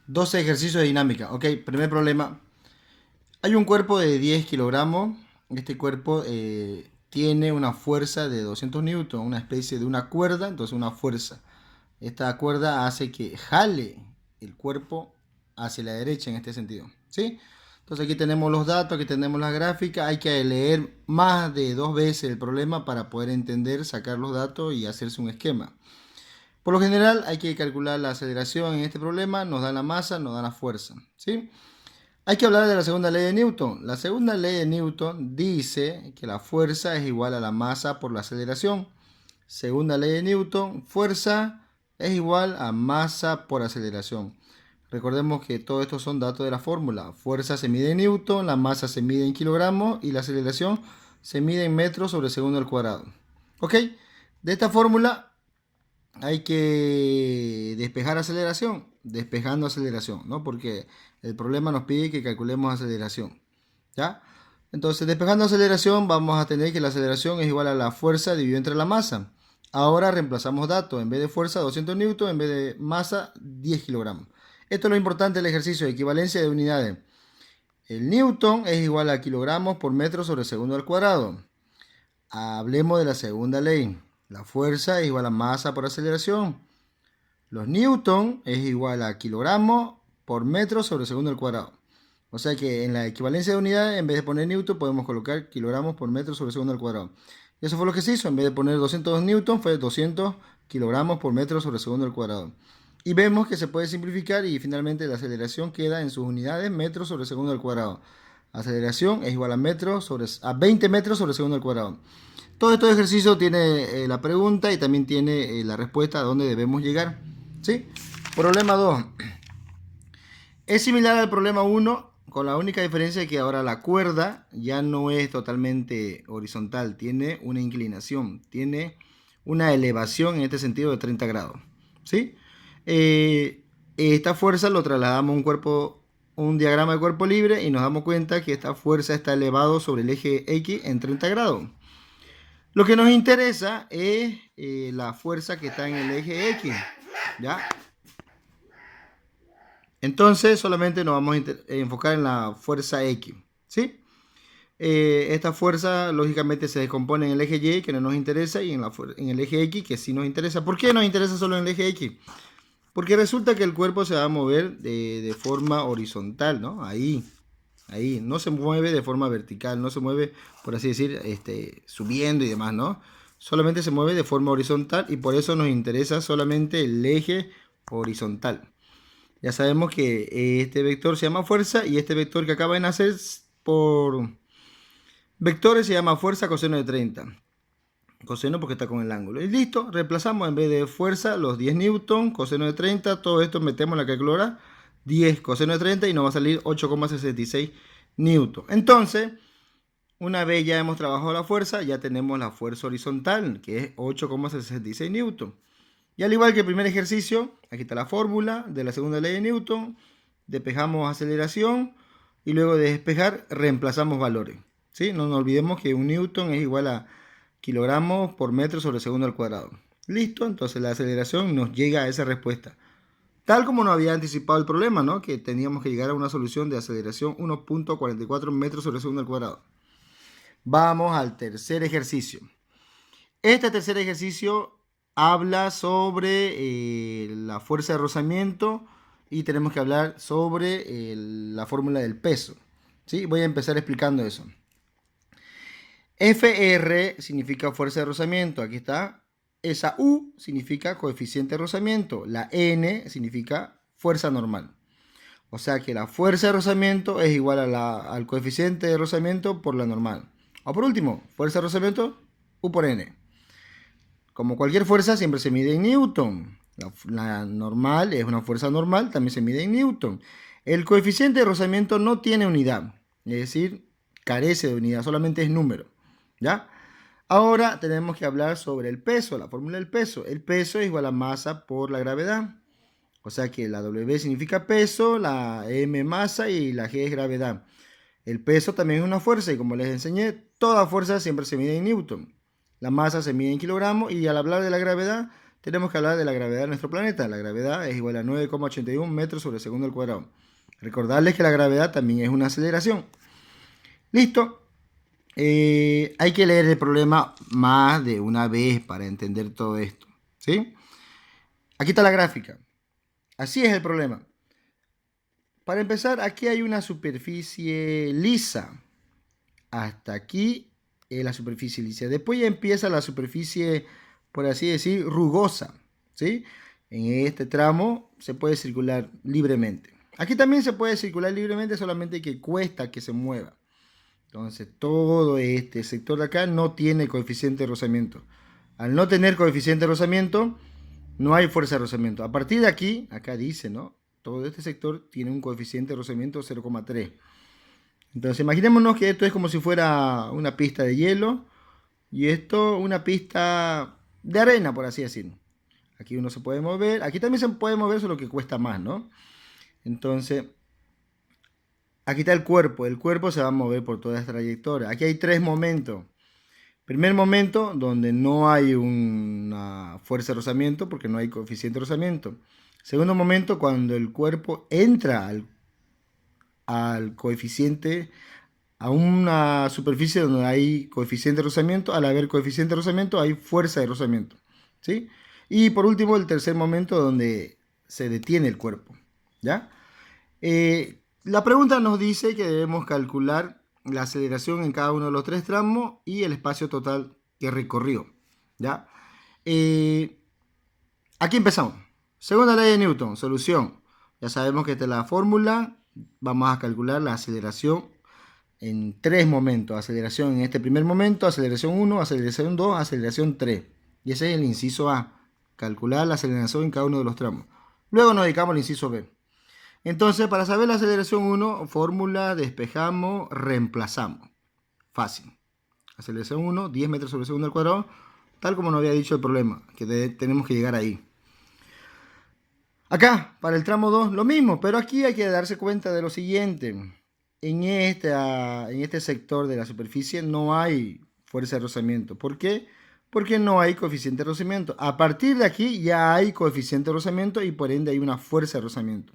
12 ejercicios de dinámica. Ok, primer problema. Hay un cuerpo de 10 kilogramos. Este cuerpo tiene una fuerza de 200 newton, una especie de una cuerda, entonces una fuerza. Esta cuerda hace que jale el cuerpo hacia la derecha en este sentido. ¿Sí? Entonces aquí tenemos los datos, aquí tenemos la gráfica. Hay que leer más de 2 veces el problema para poder entender, sacar los datos y hacerse un esquema. Por lo general hay que calcular la aceleración en este problema, nos da la masa, nos da la fuerza, ¿sí? Hay que hablar de la segunda ley de Newton. La segunda ley de Newton dice que la fuerza es igual a la masa por la aceleración. Segunda ley de Newton, fuerza es igual a masa por aceleración. Recordemos que todo esto son datos de la fórmula. Fuerza se mide en Newton, la masa se mide en kilogramos y la aceleración se mide en metros sobre segundo al cuadrado. ¿Ok? De esta fórmula hay que despejar aceleración, despejando aceleración, ¿no? Porque el problema nos pide que calculemos aceleración, ¿ya? Entonces, despejando aceleración, vamos a tener que la aceleración es igual a la fuerza dividido entre la masa. Ahora reemplazamos datos, en vez de fuerza 200 newton, en vez de masa 10 kilogramos. Esto es lo importante del ejercicio de equivalencia de unidades. El newton es igual a kilogramos por metro sobre segundo al cuadrado. Hablemos de la segunda ley. La fuerza es igual a masa por aceleración. Los newton es igual a kilogramos por metro sobre segundo al cuadrado. O sea que en la equivalencia de unidades, en vez de poner newton, podemos colocar kilogramos por metro sobre segundo al cuadrado. Y eso fue lo que se hizo. En vez de poner 200 newton, fue 200 kilogramos por metro sobre segundo al cuadrado. Y vemos que se puede simplificar y finalmente la aceleración queda en sus unidades metros sobre segundo al cuadrado. Aceleración es igual a 20 metros sobre segundo al cuadrado. Todo este ejercicio tiene la pregunta y también tiene la respuesta a dónde debemos llegar. ¿Sí? Problema 2. Es similar al problema 1, con la única diferencia de que ahora la cuerda ya no es totalmente horizontal, tiene una inclinación, tiene una elevación en este sentido de 30 grados. ¿Sí? Esta fuerza lo trasladamos a un diagrama de cuerpo libre y nos damos cuenta que esta fuerza está elevado sobre el eje X en 30 grados. Lo que nos interesa es la fuerza que está en el eje X, ¿ya? Entonces solamente nos vamos a enfocar en la fuerza X, ¿sí? Esta fuerza lógicamente se descompone en el eje Y, que no nos interesa, y en el eje X, que sí nos interesa. ¿Por qué nos interesa solo en el eje X? Porque resulta que el cuerpo se va a mover de forma horizontal, ¿no? Ahí, no se mueve de forma vertical, no se mueve, por así decir, subiendo y demás, ¿no? Solamente se mueve de forma horizontal y por eso nos interesa solamente el eje horizontal. Ya sabemos que este vector se llama fuerza y este vector que acaba de nacer por vectores se llama fuerza coseno de 30. Coseno porque está con el ángulo. Y listo, reemplazamos en vez de fuerza los 10 newton, coseno de 30, todo esto metemos en la calculadora, 10 coseno de 30 y nos va a salir 8,66 newton. Entonces, una vez ya hemos trabajado la fuerza, ya tenemos la fuerza horizontal, que es 8,66 newton. Y al igual que el primer ejercicio, aquí está la fórmula de la segunda ley de Newton. Despejamos aceleración y luego de despejar reemplazamos valores. ¿Sí? No nos olvidemos que un newton es igual a kilogramos por metro sobre segundo al cuadrado. Listo, entonces la aceleración nos llega a esa respuesta. Tal como nos había anticipado el problema, ¿no? Que teníamos que llegar a una solución de aceleración 1,44 metros sobre segundo al cuadrado. Vamos al tercer ejercicio. Este tercer ejercicio habla sobre la fuerza de rozamiento y tenemos que hablar sobre la fórmula del peso. ¿Sí? Voy a empezar explicando eso. FR significa fuerza de rozamiento. Aquí está. Esa U significa coeficiente de rozamiento. La N significa fuerza normal. O sea que la fuerza de rozamiento es igual al coeficiente de rozamiento por la normal. O por último, fuerza de rozamiento U por N. Como cualquier fuerza, siempre se mide en newton. La normal es una fuerza normal, también se mide en newton. El coeficiente de rozamiento no tiene unidad, es decir, carece de unidad, solamente es número. ¿Ya? Ahora tenemos que hablar sobre el peso, la fórmula del peso. El peso es igual a masa por la gravedad. O sea que la W significa peso, la M masa y la G es gravedad. El peso también es una fuerza y como les enseñé, toda fuerza siempre se mide en newton. La masa se mide en kilogramos y al hablar de la gravedad tenemos que hablar de la gravedad de nuestro planeta. La gravedad es igual a 9,81 metros sobre segundo al cuadrado. Recordarles que la gravedad también es una aceleración. Listo. Hay que leer el problema más de una vez para entender todo esto, ¿sí? Aquí está la gráfica. Así es el problema. Para empezar, aquí hay una superficie lisa. Hasta aquí es la superficie lisa. Después ya empieza la superficie, por así decir, rugosa, ¿sí? En este tramo se puede circular libremente. Aquí también se puede circular libremente, solamente que cuesta que se mueva. Entonces, todo este sector de acá no tiene coeficiente de rozamiento. Al no tener coeficiente de rozamiento, no hay fuerza de rozamiento. A partir de aquí, acá dice, ¿no? Todo este sector tiene un coeficiente de rozamiento 0,3. Entonces, imaginémonos que esto es como si fuera una pista de hielo y esto una pista de arena, por así decirlo. Aquí uno se puede mover. Aquí también se puede mover, solo que cuesta más, ¿no? Entonces, aquí está el cuerpo. El cuerpo se va a mover por toda esta trayectoria. Aquí hay tres momentos. Primer momento, donde no hay una fuerza de rozamiento, porque no hay coeficiente de rozamiento. Segundo momento, cuando el cuerpo entra al coeficiente, a una superficie donde hay coeficiente de rozamiento. Al haber coeficiente de rozamiento, hay fuerza de rozamiento, ¿sí? Y por último, el tercer momento, donde se detiene el cuerpo, ¿ya? La pregunta nos dice que debemos calcular la aceleración en cada uno de los tres tramos y el espacio total que recorrió, ¿ya? Aquí empezamos. Segunda ley de Newton, solución. Ya sabemos que esta es la fórmula. Vamos a calcular la aceleración en tres momentos. Aceleración en este primer momento, aceleración 1, aceleración 2, aceleración 3. Y ese es el inciso A. Calcular la aceleración en cada uno de los tramos. Luego nos dedicamos al inciso B. Entonces, para saber la aceleración 1, fórmula, despejamos, reemplazamos. Fácil. Aceleración 1, 10 metros sobre segundo al cuadrado, tal como nos había dicho el problema, que tenemos que llegar ahí. Acá, para el tramo 2, lo mismo, pero aquí hay que darse cuenta de lo siguiente. En este sector de la superficie no hay fuerza de rozamiento. ¿Por qué? Porque no hay coeficiente de rozamiento. A partir de aquí ya hay coeficiente de rozamiento y por ende hay una fuerza de rozamiento.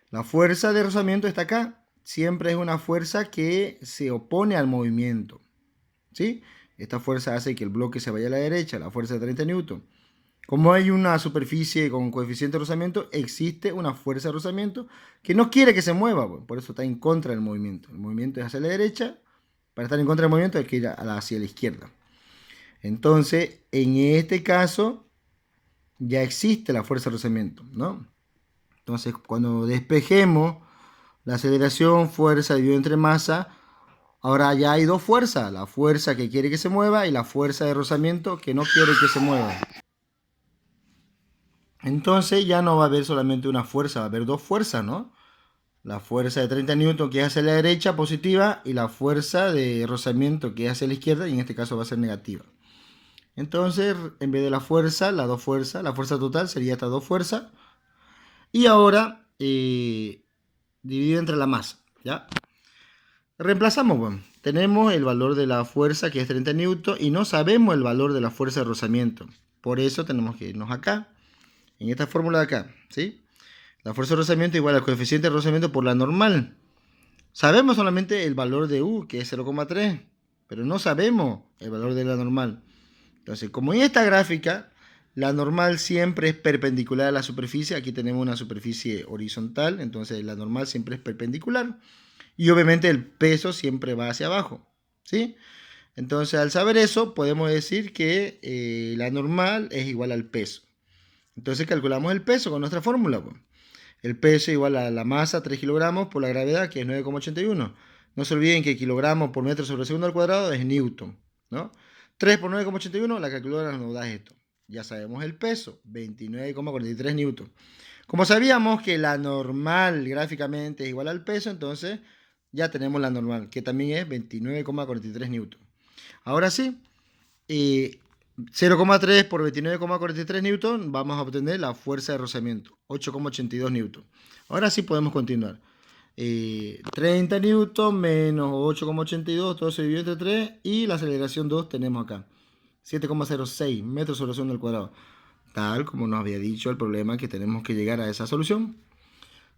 La fuerza de rozamiento está acá. Siempre es una fuerza que se opone al movimiento, ¿sí? Esta fuerza hace que el bloque se vaya a la derecha, la fuerza de 30 newton. Como hay una superficie con coeficiente de rozamiento, existe una fuerza de rozamiento que no quiere que se mueva, por eso está en contra del movimiento. El movimiento es hacia la derecha, para estar en contra del movimiento hay que ir hacia la izquierda. Entonces, en este caso, ya existe la fuerza de rozamiento, ¿no? Entonces, cuando despejemos la aceleración, fuerza dividido entre masa, ahora ya hay dos fuerzas, la fuerza que quiere que se mueva y la fuerza de rozamiento que no quiere que se mueva. Entonces ya no va a haber solamente una fuerza, va a haber dos fuerzas, ¿no? La fuerza de 30 newton que es hacia la derecha, positiva, y la fuerza de rozamiento que es hacia la izquierda, y en este caso va a ser negativa. Entonces, en vez de la fuerza, las dos fuerzas, la fuerza total sería estas dos fuerzas. Y ahora, dividido entre la masa, ¿ya? Reemplazamos, bueno, tenemos el valor de la fuerza que es 30 newton y no sabemos el valor de la fuerza de rozamiento. Por eso tenemos que irnos acá, en esta fórmula de acá, ¿sí? La fuerza de rozamiento igual al coeficiente de rozamiento por la normal. Sabemos solamente el valor de U, que es 0,3, pero no sabemos el valor de la normal. Entonces, como en esta gráfica, la normal siempre es perpendicular a la superficie. Aquí tenemos una superficie horizontal, entonces la normal siempre es perpendicular. Y obviamente el peso siempre va hacia abajo, ¿sí? Entonces, al saber eso, podemos decir que la normal es igual al peso. Entonces calculamos el peso con nuestra fórmula, pues. El peso igual a la masa, 3 kilogramos, por la gravedad, que es 9,81. No se olviden que kilogramos por metro sobre segundo al cuadrado es newton, ¿no? 3 por 9,81, la calculadora nos da esto. Ya sabemos el peso, 29,43 newton. Como sabíamos que la normal gráficamente es igual al peso, entonces ya tenemos la normal, que también es 29,43 newton. Ahora sí, 0,3 por 29,43 newton, vamos a obtener la fuerza de rozamiento, 8,82 newton. Ahora sí podemos continuar. 30 newton menos 8,82, todo se divide entre 3 y la aceleración 2 tenemos acá, 7,06 metros sobre segundo al cuadrado. tal como nos había dicho el problema que tenemos que llegar a esa solución.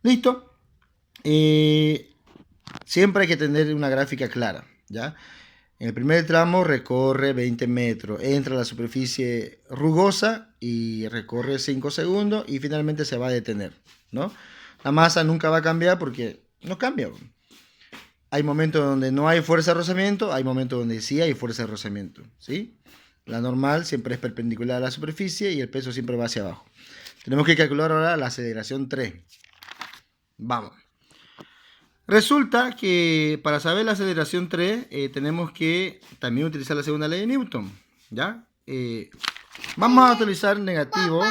Listo. Siempre hay que tener una gráfica clara, ¿ya? En el primer tramo recorre 20 metros, entra a la superficie rugosa y recorre 5 segundos y finalmente se va a detener, ¿no? La masa nunca va a cambiar porque no cambia. Hay momentos donde no hay fuerza de rozamiento, hay momentos donde sí hay fuerza de rozamiento, ¿sí? La normal siempre es perpendicular a la superficie y el peso siempre va hacia abajo. Tenemos que calcular ahora la aceleración 3. Vamos. Resulta que para saber la aceleración 3 tenemos que también utilizar la segunda ley de Newton, ¿ya? Vamos a utilizar negativo.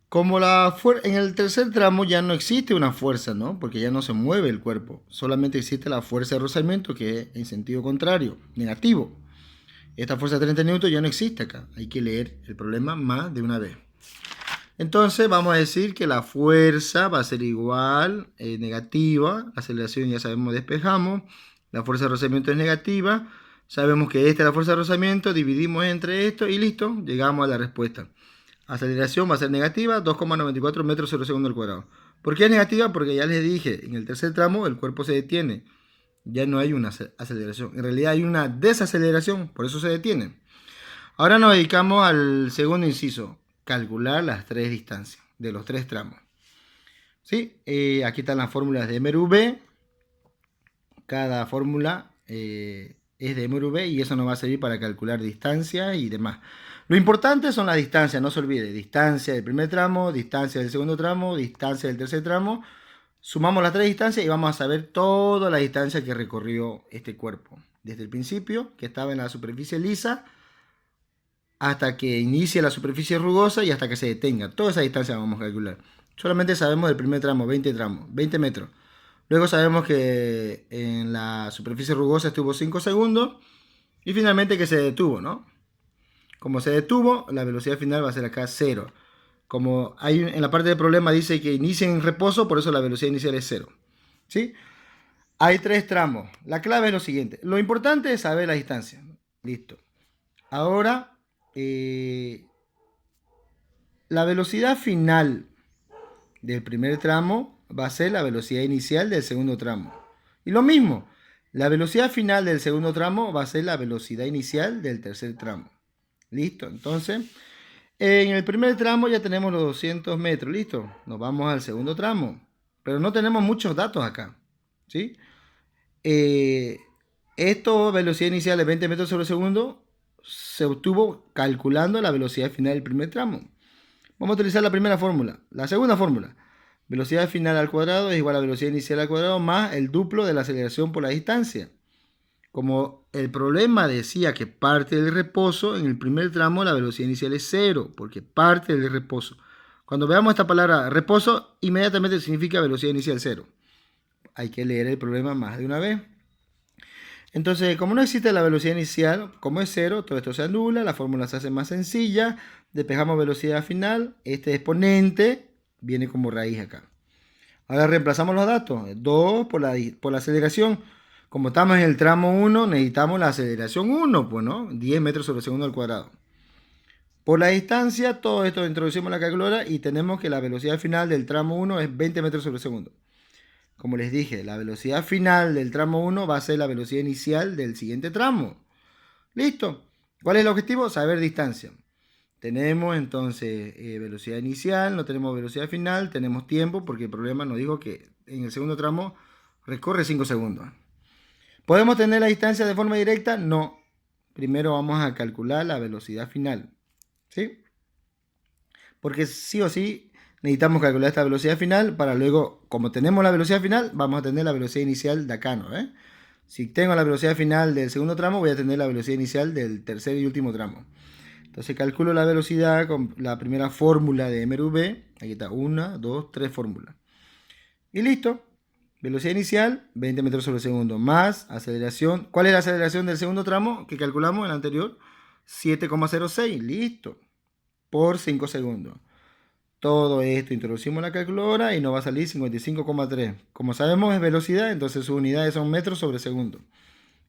Como en el tercer tramo ya no existe una fuerza, ¿no? Porque ya no se mueve el cuerpo. Solamente existe la fuerza de rozamiento que es en sentido contrario, negativo. Esta fuerza de 30 newton ya no existe acá. Hay que leer el problema más de una vez. Entonces vamos a decir que la fuerza va a ser igual, negativa. La aceleración ya sabemos, despejamos. La fuerza de rozamiento es negativa. Sabemos que esta es la fuerza de rozamiento. Dividimos entre esto y listo. Llegamos a la respuesta. Aceleración va a ser negativa, 2,94 metros sobre segundo al cuadrado. ¿Por qué es negativa? Porque ya les dije, en el tercer tramo el cuerpo se detiene. Ya no hay una aceleración. En realidad hay una desaceleración, por eso se detiene. Ahora nos dedicamos al segundo inciso, calcular las tres distancias de los tres tramos. ¿Sí? Aquí están las fórmulas de MRV. Cada fórmula es de MRV y eso nos va a servir para calcular distancia y demás. Lo importante son las distancias, no se olvide. Distancia del primer tramo, distancia del segundo tramo, distancia del tercer tramo. Sumamos las tres distancias y vamos a saber toda la distancia que recorrió este cuerpo. Desde el principio, que estaba en la superficie lisa, hasta que inicie la superficie rugosa y hasta que se detenga. Toda esa distancia vamos a calcular. Solamente sabemos del primer tramo, 20 metros. Luego sabemos que en la superficie rugosa estuvo 5 segundos. Y finalmente que se detuvo, ¿no? Como se detuvo, la velocidad final va a ser acá 0. Como hay en la parte del problema dice que inicia en reposo, por eso la velocidad inicial es 0. ¿Sí? Hay tres tramos. La clave es lo siguiente. Lo importante es saber la distancia. Listo. Ahora, la velocidad final del primer tramo va a ser la velocidad inicial del segundo tramo. Y lo mismo, la velocidad final del segundo tramo va a ser la velocidad inicial del tercer tramo. Listo, entonces, en el primer tramo ya tenemos los 200 metros, listo. Nos vamos al segundo tramo, pero no tenemos muchos datos acá, ¿sí? Esto, velocidad inicial de 20 metros sobre segundo, se obtuvo calculando la velocidad final del primer tramo. Vamos a utilizar la primera fórmula. La segunda fórmula, velocidad final al cuadrado es igual a velocidad inicial al cuadrado más el duplo de la aceleración por la distancia. Como el problema decía que parte del reposo, en el primer tramo la velocidad inicial es 0, porque parte del reposo. Cuando veamos esta palabra reposo, inmediatamente significa velocidad inicial 0. Hay que leer el problema más de una vez. Entonces, como no existe la velocidad inicial, como es 0, todo esto se anula, la fórmula se hace más sencilla, despejamos velocidad final, este exponente viene como raíz acá. Ahora reemplazamos los datos, 2 por la aceleración. Como estamos en el tramo 1, necesitamos la aceleración 1, pues, ¿no? 10 metros sobre segundo al cuadrado. Por la distancia, todo esto introducimos en la calculadora y tenemos que la velocidad final del tramo 1 es 20 metros sobre segundo. Como les dije, la velocidad final del tramo 1 va a ser la velocidad inicial del siguiente tramo. ¿Listo? ¿Cuál es el objetivo? Saber distancia. Tenemos entonces velocidad inicial, no tenemos velocidad final, tenemos tiempo porque el problema nos dijo que en el segundo tramo recorre 5 segundos. ¿Podemos tener la distancia de forma directa? No. Primero vamos a calcular la velocidad final. ¿Sí? Porque sí o sí necesitamos calcular esta velocidad final para luego, como tenemos la velocidad final, vamos a tener la velocidad inicial de acá, ¿no? Si tengo la velocidad final del segundo tramo, voy a tener la velocidad inicial del tercer y último tramo. Entonces calculo la velocidad con la primera fórmula de MRV. Aquí está, 1, 2, 3 fórmulas. Y listo. Velocidad inicial, 20 metros sobre segundo, más aceleración. ¿Cuál es la aceleración del segundo tramo que calculamos en el anterior? 7,06, listo. Por 5 segundos. Todo esto introducimos en la calculadora y nos va a salir 55,3. Como sabemos es velocidad, entonces sus unidades son metros sobre segundo.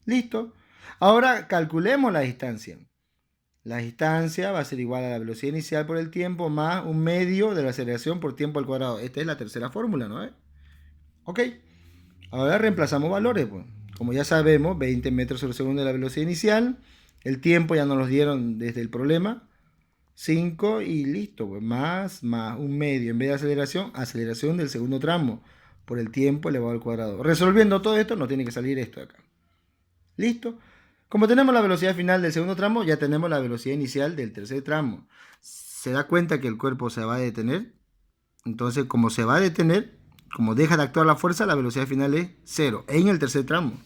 Listo. Ahora calculemos la distancia. La distancia va a ser igual a la velocidad inicial por el tiempo más un medio de la aceleración por tiempo al cuadrado. Esta es la tercera fórmula, ¿no? Ok. Ahora reemplazamos valores, pues. Como ya sabemos, 20 metros sobre segundo es la velocidad inicial. El tiempo ya nos lo dieron desde el problema. 5 y listo, pues. Más un medio. En vez de aceleración, aceleración del segundo tramo por el tiempo elevado al cuadrado. Resolviendo todo esto, nos tiene que salir esto de acá. Listo. Como tenemos la velocidad final del segundo tramo, ya tenemos la velocidad inicial del tercer tramo. ¿Se da cuenta que el cuerpo se va a detener? Entonces, como se va a detener, como deja de actuar la fuerza, la velocidad final es 0 en el tercer tramo.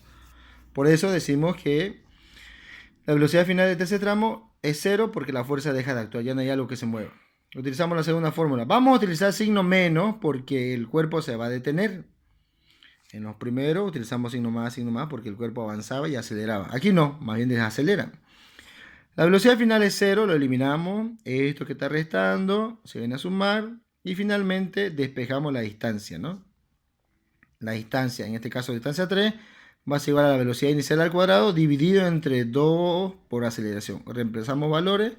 Por eso decimos que la velocidad final del tercer tramo es 0 porque la fuerza deja de actuar, ya no hay algo que se mueva. Utilizamos la segunda fórmula. Vamos a utilizar signo menos porque el cuerpo se va a detener. En los primeros utilizamos signo más porque el cuerpo avanzaba y aceleraba. Aquí no, más bien desacelera. La velocidad final es 0, lo eliminamos. Esto que está restando se viene a sumar. Y finalmente despejamos la distancia, ¿no? La distancia, en este caso distancia 3, va a ser igual a la velocidad inicial al cuadrado dividido entre 2 por aceleración. Reemplazamos valores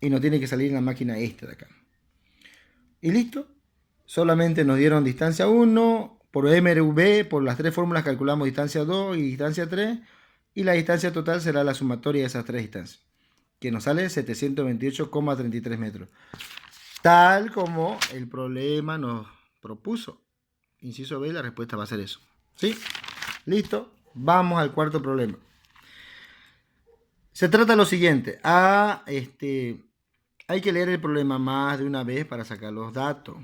y nos tiene que salir la máquina esta de acá. Y listo. Solamente nos dieron distancia 1, por MRV, por las tres fórmulas calculamos distancia 2 y distancia 3. Y la distancia total será la sumatoria de esas tres distancias, que nos sale 728,33 metros. Tal como el problema nos propuso. Inciso B, la respuesta va a ser eso. ¿Sí? Listo. Vamos al cuarto problema. Se trata de lo siguiente. Hay que leer el problema más de una vez para sacar los datos.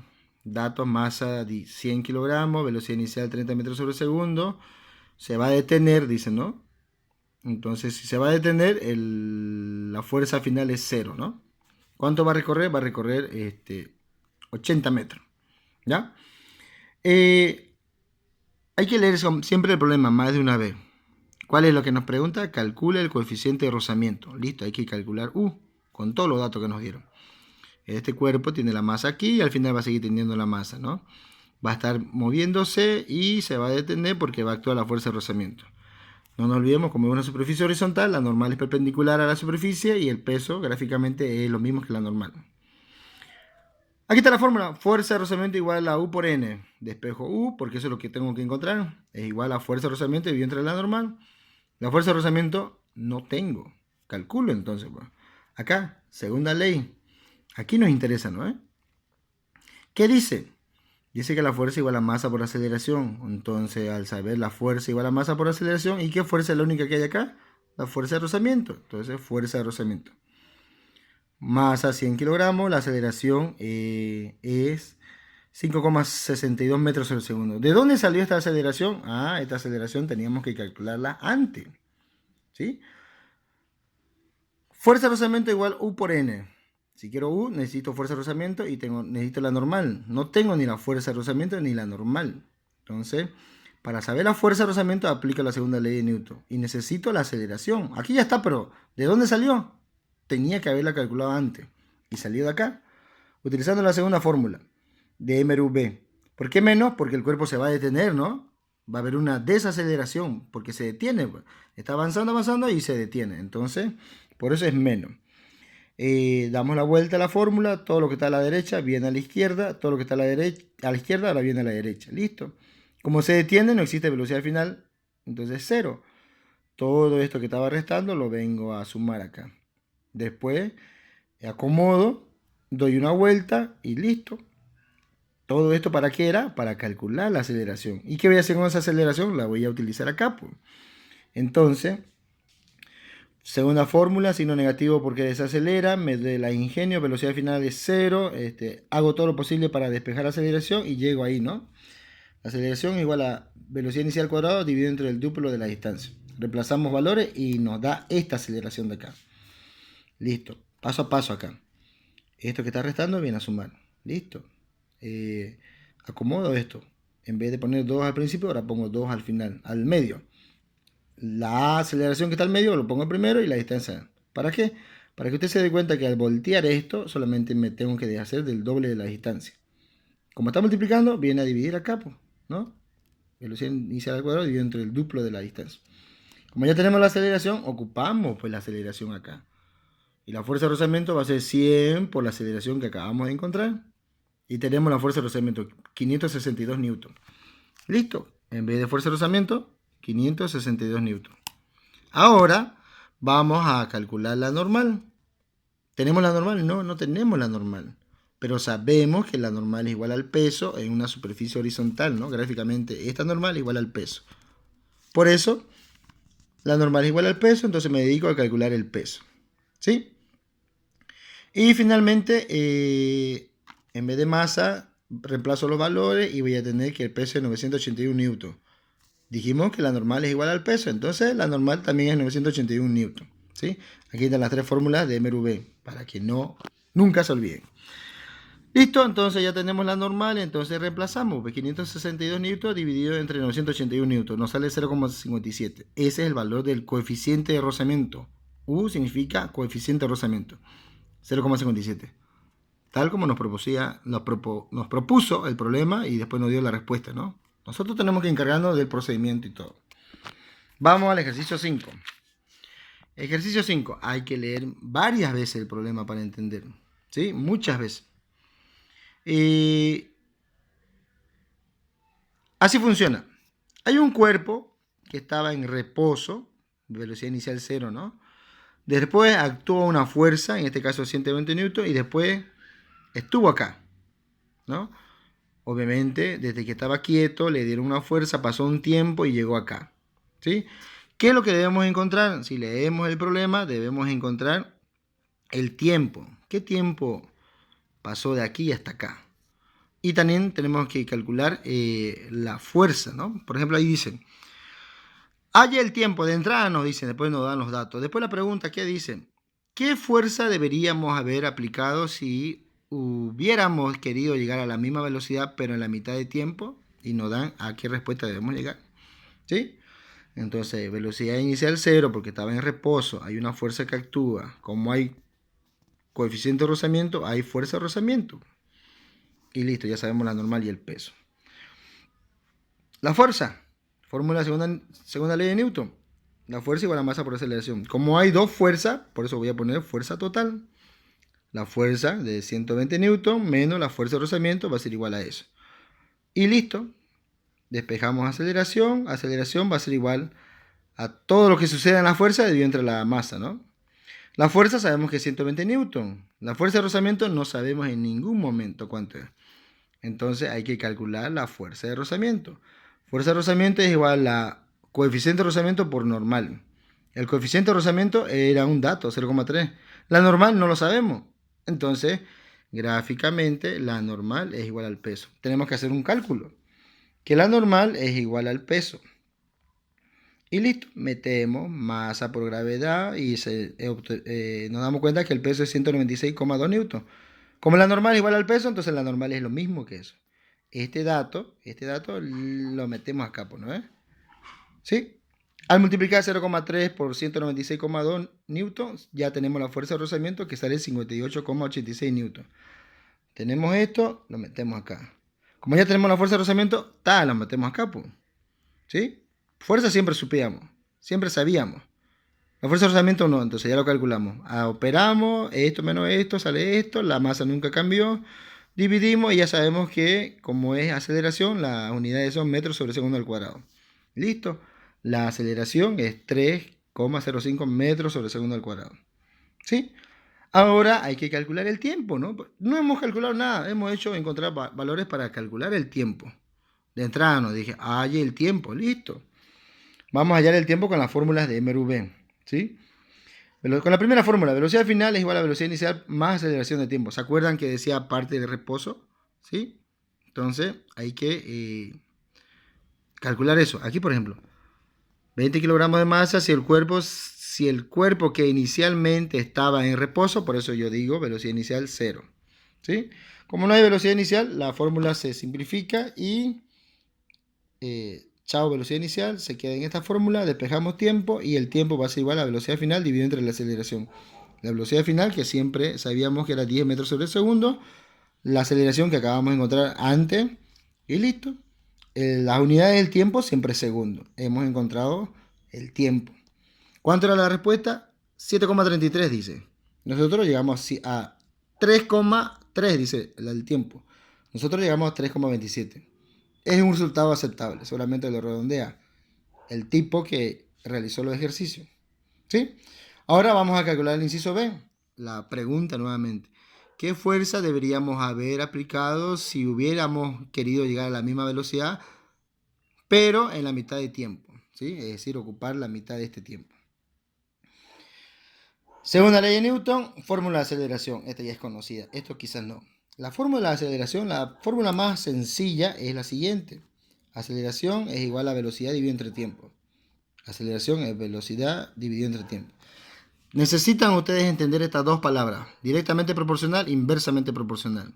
Datos, masa de 100 kilogramos, velocidad inicial 30 metros sobre segundo. Se va a detener, dice, ¿no? Entonces, si se va a detener, la fuerza final es 0, ¿no? ¿Cuánto va a recorrer? Va a recorrer 80 metros. ¿Ya? Hay que leer siempre el problema más de una vez. ¿Cuál es lo que nos pregunta? Calcula el coeficiente de rozamiento. Listo, hay que calcular con todos los datos que nos dieron. Este cuerpo tiene la masa aquí y al final va a seguir teniendo la masa, ¿no? Va a estar moviéndose y se va a detener porque va a actuar la fuerza de rozamiento. No nos olvidemos, como es una superficie horizontal, la normal es perpendicular a la superficie y el peso gráficamente es lo mismo que la normal. Aquí está la fórmula. Fuerza de rozamiento igual a U por N. Despejo U, porque eso es lo que tengo que encontrar. Es igual a fuerza de rozamiento dividido entre la normal. La fuerza de rozamiento no tengo. Calculo entonces. Pues. Acá, segunda ley. Aquí nos interesa, ¿no? ¿Qué dice? Dice que la fuerza igual a masa por aceleración. Entonces, al saber la fuerza igual a masa por aceleración, ¿y qué fuerza es la única que hay acá? La fuerza de rozamiento. Entonces, fuerza de rozamiento. Masa 100 kilogramos, la aceleración es 5,62 metros sobre segundo. ¿De dónde salió esta aceleración? Esta aceleración teníamos que calcularla antes. ¿Sí? Fuerza de rozamiento igual U por N. Si quiero U, necesito fuerza de rozamiento y necesito la normal. No tengo ni la fuerza de rozamiento ni la normal. Entonces, para saber la fuerza de rozamiento, aplico la segunda ley de Newton. Y necesito la aceleración. Aquí ya está, pero ¿de dónde salió? Tenía que haberla calculado antes. Y salió de acá. Utilizando la segunda fórmula de MRV. ¿Por qué menos? Porque el cuerpo se va a detener, ¿no? Va a haber una desaceleración porque se detiene. Pues. Está avanzando, avanzando y se detiene. Entonces, por eso es menos. Damos la vuelta a la fórmula. Todo lo que está a la derecha viene a la izquierda. Todo lo que está a la izquierda ahora viene a la derecha. Listo. Como se detiene, no existe velocidad final. Entonces, 0. Todo esto que estaba restando lo vengo a sumar acá. Después acomodo, doy una vuelta y listo. Todo esto ¿para qué era? Para calcular la aceleración. ¿Y qué voy a hacer con esa aceleración? La voy a utilizar acá. Pues. Entonces, segunda fórmula, signo negativo porque desacelera, me doy la ingenio, velocidad final es 0. Hago todo lo posible para despejar la aceleración y llego ahí, ¿no? La aceleración es igual a velocidad inicial al cuadrado dividido entre el duplo de la distancia. Reemplazamos valores y nos da esta aceleración de acá. Listo. Paso a paso acá. Esto que está restando viene a sumar. Listo. Acomodo esto. En vez de poner 2 al principio, ahora pongo 2 al final, al medio. La aceleración que está al medio lo pongo primero y la distancia. ¿Para qué? Para que usted se dé cuenta que al voltear esto, solamente me tengo que deshacer del doble de la distancia. Como está multiplicando, viene a dividir acá, ¿no? Velocidad inicial al cuadrado dividido entre el duplo de la distancia. Como ya tenemos la aceleración, ocupamos pues la aceleración acá. Y la fuerza de rozamiento va a ser 100 por la aceleración que acabamos de encontrar. Y tenemos la fuerza de rozamiento, 562 newton. Listo. En vez de fuerza de rozamiento, 562 newton. Ahora vamos a calcular la normal. ¿Tenemos la normal? No, no tenemos la normal. Pero sabemos que la normal es igual al peso en una superficie horizontal, ¿no? Gráficamente, esta normal es igual al peso. Por eso, la normal es igual al peso, entonces me dedico a calcular el peso. ¿Sí? Y finalmente, en vez de masa, reemplazo los valores y voy a tener que el peso es 981 newton. Dijimos que la normal es igual al peso, entonces la normal también es 981 newton. ¿Sí? Aquí están las tres fórmulas de MRV, para que nunca se olviden. Listo, entonces ya tenemos la normal, entonces reemplazamos. Pues 562 newton dividido entre 981 newton, nos sale 0,57. Ese es el valor del coeficiente de rozamiento. U significa coeficiente de rozamiento. 0,57. Tal como nos propuso el problema y después nos dio la respuesta, ¿no? Nosotros tenemos que encargarnos del procedimiento y todo. Vamos al ejercicio 5. Ejercicio 5. Hay que leer varias veces el problema para entender. ¿Sí? Muchas veces. Así funciona. Hay un cuerpo que estaba en reposo, velocidad inicial 0, ¿no? Después actuó una fuerza, en este caso 120 newton, y después estuvo acá, ¿no? Obviamente, desde que estaba quieto, le dieron una fuerza, pasó un tiempo y llegó acá, ¿sí? ¿Qué es lo que debemos encontrar? Si leemos el problema, debemos encontrar el tiempo. ¿Qué tiempo pasó de aquí hasta acá? Y también tenemos que calcular la fuerza, ¿no? Por ejemplo, ahí dicen, haya el tiempo de entrada, nos dicen, después nos dan los datos. Después la pregunta, ¿qué dicen? ¿Qué fuerza deberíamos haber aplicado si hubiéramos querido llegar a la misma velocidad, pero en la mitad de tiempo? Y nos dan a qué respuesta debemos llegar, ¿sí? Entonces, velocidad inicial 0, porque estaba en reposo, hay una fuerza que actúa. Como hay coeficiente de rozamiento, hay fuerza de rozamiento. Y listo, ya sabemos la normal y el peso. La fuerza, fórmula segunda ley de Newton. La fuerza igual a masa por aceleración. Como hay dos fuerzas, por eso voy a poner fuerza total. La fuerza de 120 newton menos la fuerza de rozamiento va a ser igual a eso. Y listo. Despejamos aceleración. Aceleración va a ser igual a todo lo que suceda en la fuerza dividido entre la masa, ¿no? La fuerza sabemos que es 120 newton. La fuerza de rozamiento no sabemos en ningún momento cuánto es. Entonces hay que calcular la fuerza de rozamiento. Fuerza de rozamiento es igual a coeficiente de rozamiento por normal. El coeficiente de rozamiento era un dato, 0,3. La normal no lo sabemos. Entonces, gráficamente, la normal es igual al peso. Tenemos que hacer un cálculo. Que la normal es igual al peso. Y listo, metemos masa por gravedad y nos damos cuenta que el peso es 196,2 newton. Como la normal es igual al peso, entonces la normal es lo mismo que eso. Este dato lo metemos acá, ¿no? ¿Sí? Al multiplicar 0,3 por 196,2 newtons, ya tenemos la fuerza de rozamiento que sale 58,86 newtons. Tenemos esto, lo metemos acá. Como ya tenemos la fuerza de rozamiento, lo metemos acá, pues. ¿Sí? Fuerza siempre supíamos, siempre sabíamos. La fuerza de rozamiento no, entonces ya lo calculamos. Operamos, esto menos esto, sale esto, la masa nunca cambió. Dividimos y ya sabemos que, como es aceleración, las unidades son metros sobre segundo al cuadrado. Listo. La aceleración es 3,05 metros sobre segundo al cuadrado. ¿Sí? Ahora hay que calcular el tiempo, ¿no? No hemos calculado nada, hemos hecho encontrar valores para calcular el tiempo. De entrada nos dije, halla el tiempo, listo. Vamos a hallar el tiempo con las fórmulas de MRV, ¿sí? Con la primera fórmula, velocidad final es igual a velocidad inicial más aceleración de tiempo. ¿Se acuerdan que decía parte de reposo? ¿Sí? Entonces hay que calcular eso. Aquí, por ejemplo, 20 kilogramos de masa si el cuerpo que inicialmente estaba en reposo, por eso yo digo velocidad inicial 0. ¿Sí? Como no hay velocidad inicial, la fórmula se simplifica y chao velocidad inicial, se queda en esta fórmula, despejamos tiempo y el tiempo va a ser igual a la velocidad final dividido entre la aceleración. La velocidad final, que siempre sabíamos que era 10 metros sobre segundo, la aceleración que acabamos de encontrar antes, y listo. Las unidades del tiempo siempre es segundo. Hemos encontrado el tiempo. ¿Cuánto era la respuesta? 7,33 dice. Nosotros llegamos a 3,3, dice el tiempo. Nosotros llegamos a 3,27. Es un resultado aceptable, solamente lo redondea el tipo que realizó los ejercicios. ¿Sí? Ahora vamos a calcular el inciso B. La pregunta nuevamente. ¿Qué fuerza deberíamos haber aplicado si hubiéramos querido llegar a la misma velocidad, pero en la mitad de tiempo? ¿Sí? Es decir, ocupar la mitad de este tiempo. Segunda ley de Newton, fórmula de aceleración. Esta ya es conocida, esto quizás no. La fórmula de aceleración, la fórmula más sencilla es la siguiente. Aceleración es igual a velocidad dividido entre tiempo. Aceleración es velocidad dividido entre tiempo. Necesitan ustedes entender estas dos palabras. Directamente proporcional, inversamente proporcional.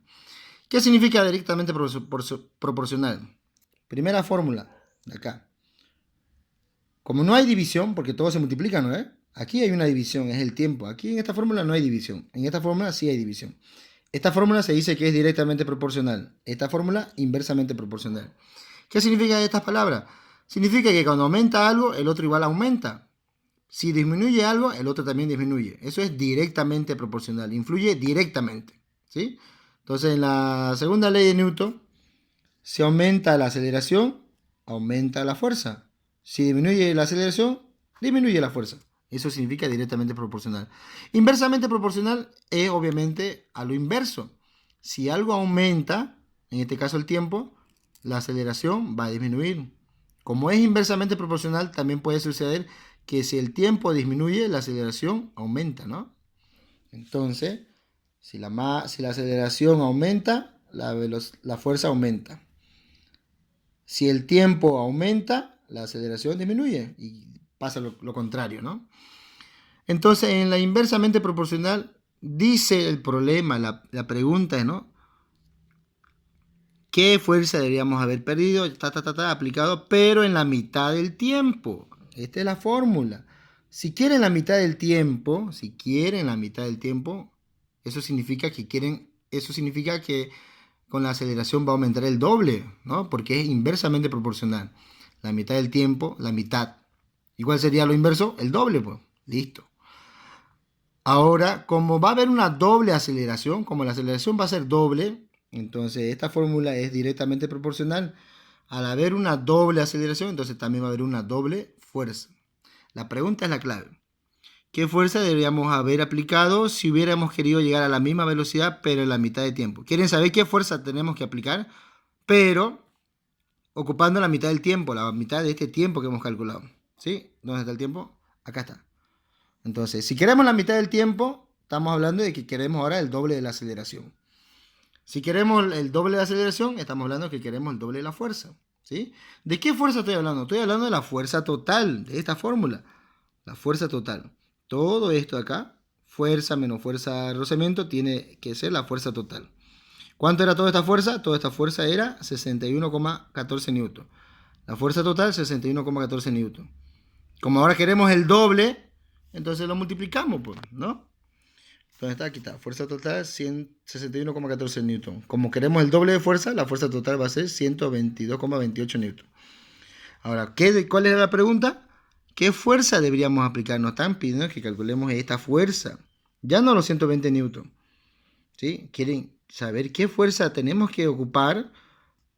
¿Qué significa directamente proporcional? Primera fórmula, de acá. Como no hay división, porque todo se multiplica, ¿no es? Aquí hay una división, es el tiempo. Aquí en esta fórmula no hay división. En esta fórmula sí hay división. Esta fórmula se dice que es directamente proporcional. Esta fórmula, inversamente proporcional. ¿Qué significa estas palabras? Significa que cuando aumenta algo, el otro igual aumenta. Si disminuye algo, el otro también disminuye. Eso es directamente proporcional. Influye directamente. ¿Sí? Entonces, en la segunda ley de Newton, si aumenta la aceleración, aumenta la fuerza. Si disminuye la aceleración, disminuye la fuerza. Eso significa directamente proporcional. Inversamente proporcional es obviamente a lo inverso. Si algo aumenta, en este caso el tiempo, la aceleración va a disminuir. Como es inversamente proporcional, también puede suceder que si el tiempo disminuye, la aceleración aumenta, ¿no? Entonces, si la aceleración aumenta, la fuerza aumenta. Si el tiempo aumenta, la aceleración disminuye y pasa lo contrario, ¿no? Entonces, en la inversamente proporcional, dice el problema, la pregunta es, ¿no? ¿Qué fuerza deberíamos haber perdido? Aplicado, pero en la mitad del tiempo. Esta es la fórmula. Si quieren la mitad del tiempo, eso significa que con la aceleración va a aumentar el doble, ¿no? Porque es inversamente proporcional. La mitad del tiempo, la mitad. ¿Y cuál sería lo inverso? El doble, pues. Listo. Ahora, como va a haber una doble aceleración, como la aceleración va a ser doble, entonces esta fórmula es directamente proporcional. Al haber una doble aceleración, entonces también va a haber una doble fuerza. La pregunta es la clave. ¿Qué fuerza deberíamos haber aplicado si hubiéramos querido llegar a la misma velocidad, pero en la mitad de tiempo? ¿Quieren saber qué fuerza tenemos que aplicar? Pero ocupando la mitad del tiempo, la mitad de este tiempo que hemos calculado. ¿Sí? ¿Dónde está el tiempo? Acá está. Entonces, si queremos la mitad del tiempo, estamos hablando de que queremos ahora el doble de la aceleración. Si queremos el doble de aceleración, estamos hablando de que queremos el doble de la fuerza. ¿Sí? ¿De qué fuerza estoy hablando? Estoy hablando de la fuerza total, de esta fórmula. La fuerza total. Todo esto acá, fuerza menos fuerza de rozamiento, tiene que ser la fuerza total. ¿Cuánto era toda esta fuerza? Toda esta fuerza era 61,14 newton. La fuerza total, 61,14 newton. Como ahora queremos el doble, entonces lo multiplicamos, pues, ¿no? Entonces está aquí, está. Fuerza total, 161,14 newton. Como queremos el doble de fuerza, la fuerza total va a ser 122,28 newton. Ahora, ¿cuál era la pregunta? ¿Qué fuerza deberíamos aplicar? Nos están pidiendo que calculemos esta fuerza. Ya no los 120 newton. ¿Sí? Quieren saber qué fuerza tenemos que ocupar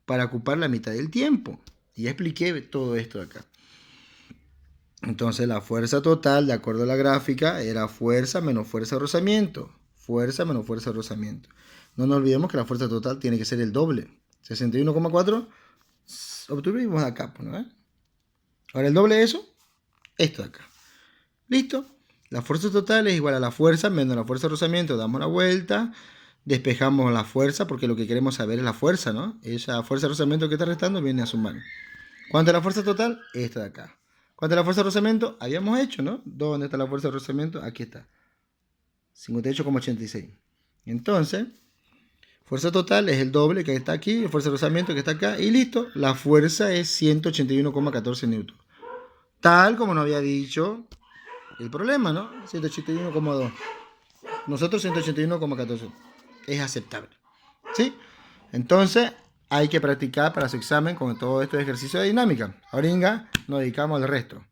para ocupar la mitad del tiempo. Y ya expliqué todo esto acá. Entonces la fuerza total, de acuerdo a la gráfica, era fuerza menos fuerza de rozamiento. Fuerza menos fuerza de rozamiento. No nos olvidemos que la fuerza total tiene que ser el doble. 61,4 obtuvimos acá, ¿no? Ahora el doble de eso, esto de acá. ¿Listo? La fuerza total es igual a la fuerza menos la fuerza de rozamiento. Damos la vuelta, despejamos la fuerza, porque lo que queremos saber es la fuerza, ¿no? Esa fuerza de rozamiento que está restando viene a sumar. ¿Cuánto es la fuerza total? Esta de acá. ¿Cuánto es la fuerza de rozamiento? Habíamos hecho, ¿no? ¿Dónde está la fuerza de rozamiento? Aquí está. 58,86. Entonces, fuerza total es el doble que está aquí, fuerza de rozamiento que está acá, y listo. La fuerza es 181,14 newton. Tal como nos había dicho el problema, ¿no? 181,2. Nosotros 181,14. Es aceptable. ¿Sí? Entonces, hay que practicar para su examen con todos estos ejercicios de dinámica. Ahora nos dedicamos al resto.